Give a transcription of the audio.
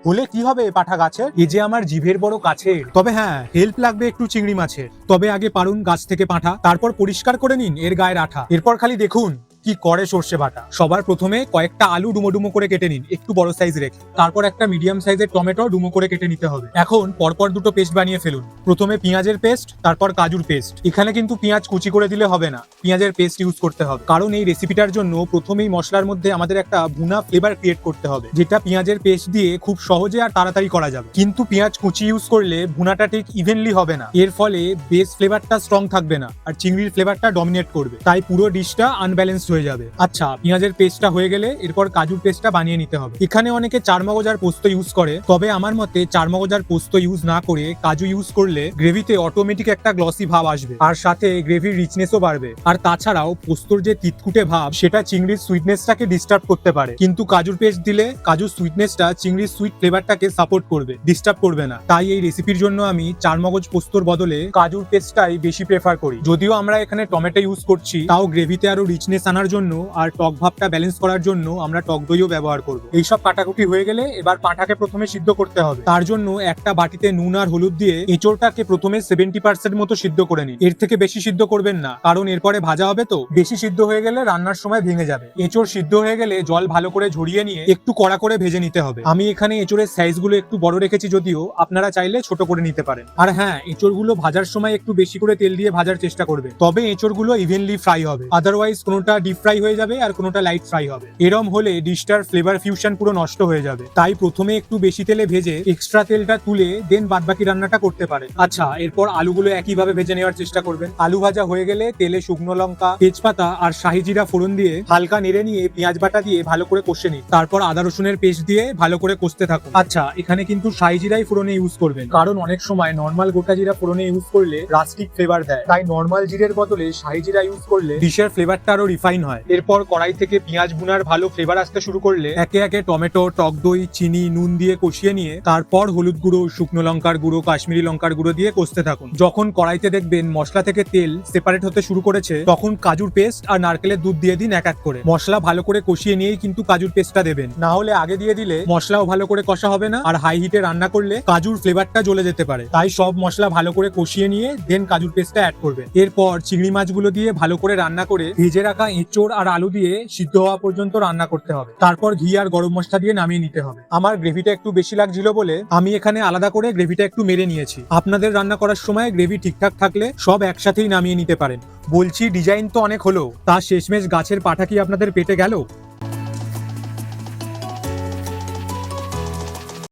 হলে কি হবে পাঠা গাছের? এ যে আমার জিভের বড় কাছের। তবে হ্যাঁ, হেল্প লাগবে একটু চিংড়ি মাছের। তবে আগে পারুন গাছ থেকে পাঠা, তারপর পরিষ্কার করে নিন এর গায়ের আঠা। এরপর খালি দেখুন কি করে সর্ষে বাটা। সবার প্রথমে কয়েকটা আলু ডুমো ডুমো করে কেটে নিন, একটু বড় সাইজ রেখে। তারপর একটা মিডিয়াম সাইজের টমেটো ডুমো করে কেটে নিতে হবে। এখন পরপর দুটো পেস্ট বানিয়ে ফেলুন। প্রথমে পেঁয়াজের পেস্ট, তারপর কাজুর পেস্ট। এখানে কিন্তু পেঁয়াজ কুচি করে দিলে হবে না, পেঁয়াজের পেস্ট ইউজ করতে হবে। কারণ এই রেসিপিটার জন্য প্রথমেই মশলার মধ্যে আমাদের একটা ভুনা ফ্লেভার ক্রিয়েট করতে হবে, যেটা পেঁয়াজের পেস্ট দিয়ে খুব সহজে আর তাড়াতাড়ি করা যাবে। কিন্তু পেঁয়াজ কুচি ইউজ করলে ভুনাটা ঠিক ইভেনলি হবে না। এর ফলে বেস ফ্লেভারটা স্ট্রং থাকবে না আর চিংড়ির ফ্লেভারটা ডমিনেট করবে, তাই পুরো ডিশটা আনব্যালেন্সড হয়ে যাবে। আচ্ছা, পেঁয়াজের পেস্টটা হয়ে গেলে এরপর কাজুর পেস্টটা বানিয়ে নিতে হবে। এখানে অনেকে চারমগজ আর পোস্ত ইউজ করে, তবে আমার মতে চারমগজ আর পোস্ত ইউজ না করে কাজু ইউজ করলে গ্রেভিতে অটোমেটিক একটা গ্লসি ভাব আসবে আর সাথে গ্রেভির রিচনেসও বাড়বে। আর তাছাড়াও পোস্তর যে তিতকুটে ভাব সেটা চিংড়ির সুইটনেসটাকে ডিস্টার্ব করতে পারে, কিন্তু কাজুর পেস্ট দিলে কাজুর সুইটনেসটা চিংড়ির সুইট ফ্লেভারটাকে সাপোর্ট করবে, ডিস্টার্ব করবে না। তাই এই রেসিপির জন্য আমি চারমগজ পোস্তর বদলে কাজুর পেস্টটাই বেশি প্রেফার করি। যদিও আমরা এখানে টমেটো ইউজ করছি, তাও গ্রেভিতে আরো রিচনেস আনার জন্য আর টক ভাবটা ব্যালেন্স করার জন্য আমরা টক দইও ব্যবহার করব। এইসব কাটাকুটি হয়ে গেলে এবার পাঁঠাকে প্রথমে সিদ্ধ করতে হবে। তার জন্য একটা বাটিতে নুন আর হলুদ দিয়ে এঁচোড়টাকে প্রথমে 70% মতো সিদ্ধ করে নিন। এর থেকে বেশি সিদ্ধ করবেন না, কারণ এরপরে ভাজা হবে তো। বেশি সিদ্ধ হয়ে গেলে রান্নার সময় ভেঙে যাবে। এঁচোড় সিদ্ধ হয়ে গেলে জল ভালো করে ঝরিয়ে নিয়ে একটু কড়া করে ভেজে নিতে হবে। আমি এখানে এঁচোড়ের সাইজগুলো একটু বড় রেখেছি, যদিও আপনারা চাইলে ছোট করে নিতে পারেন। আর হ্যাঁ, এঁচোড়গুলো ভাজার সময় একটু বেশি করে তেল দিয়ে ভাজার চেষ্টা করবে, তবে এঁচোড়গুলো ইভেনলি ফ্রাই হবে। আদারওয়াইজ কোনোটা ডিপ ফ্রাই হয়ে যাবে আর কোনোটা লাইট ফ্রাই হবে। এরম হলে ডিশটার ফ্লেভার ফিউশন পুরো নষ্ট হয়ে যাবে। তাই প্রথমে একটু বেশি তেলে ভেজে এক্সট্রা তেলটা তুলে দেন বাদবাকি রান্নাটা করতে পারেন। আচ্ছা, এরপর আলুগুলো একইভাবে ভেজে নেওয়ার চেষ্টা করবেন। আলু ভাজা হয়ে গেলে তেলে শুকনো লঙ্কা, তেজপাতা আর শাহি জিরা ফোড়ন দিয়ে হালকা নেড়ে নিয়ে পেঁয়াজ বাটা দিয়ে ভালো করে কষে নিন। তারপর আদা রসুনের পেস্ট দিয়ে ভালো করে কষতে থাকুন। আচ্ছা, এখানে কিন্তু শাহি জিরাই ফোড়নে ইউজ করবেন, কারণ অনেক সময় নর্মাল গোটা জিরা ফোড়নে ইউজ করলে রাস্টিক ফ্লেভার দেয়। তাই নর্মাল জিরের বদলে শাহি জিরা ইউজ করলে ডিশের ফ্লেভারটা আরো রিফাইন হয়। এরপর কড়াই থেকে পেঁয়াজ ভুনার ভালো ফ্লেভার আসতে শুরু করলে একে একে টমেটো, টক দই, চিনি, নুন দিয়ে কষিয়ে নিয়ে তারপর হলুদ গুঁড়ো, শুকনো লঙ্কার গুঁড়ো, কাশ্মীরি লঙ্কার গুঁড়ো দিয়ে কষতে থাকুন। যখন কড়াইতে দেখবেন মশলা থেকে তেল সেপারেট হতে শুরু করেছে, তখন কাজুর পেস্ট আর নারকেলের দুধ দিয়ে দিন এক এক করে। মশলা ভালো করে কষিয়ে নিয়েই কিন্তু কাজুর পেস্টটা দেবেন, না হলে আগে দিয়ে দিলে মশলাও ভালো করে কষা হবে না আর হাই হিটে রান্না করলে কাজুর ফ্লেভারটা জ্বলে যেতে পারে। তাই সব মশলা ভালো করে কষিয়ে নিয়ে দেন কাজুর পেস্টটা অ্যাড করবেন। এরপর চিংড়ি মাছগুলো দিয়ে ভালো করে রান্না করে ভেজে রাখা এঁচোড় আর আলু দিয়ে সিদ্ধ হওয়া পর্যন্ত রান্না করতে হবে। তারপর ঘি আর গরম মশলা দিয়ে নামিয়ে নিতে হবে। আমার গ্রেভিটা একটু বেশি লাগছিল বলে আমি এখানে আলাদা করে গ্রেভিটা একটু মেরে নিয়েছি। আপনাদের রান্না করার সময় গ্রেভি ঠিকঠাক থাকলে সব একসাথেই নামিয়ে নিতে পারেন। বলছি, ডিজাইন তো অনেক হলো, তা শেষমেশ গাছের পাঠা কি আপনাদের পেটে গেল?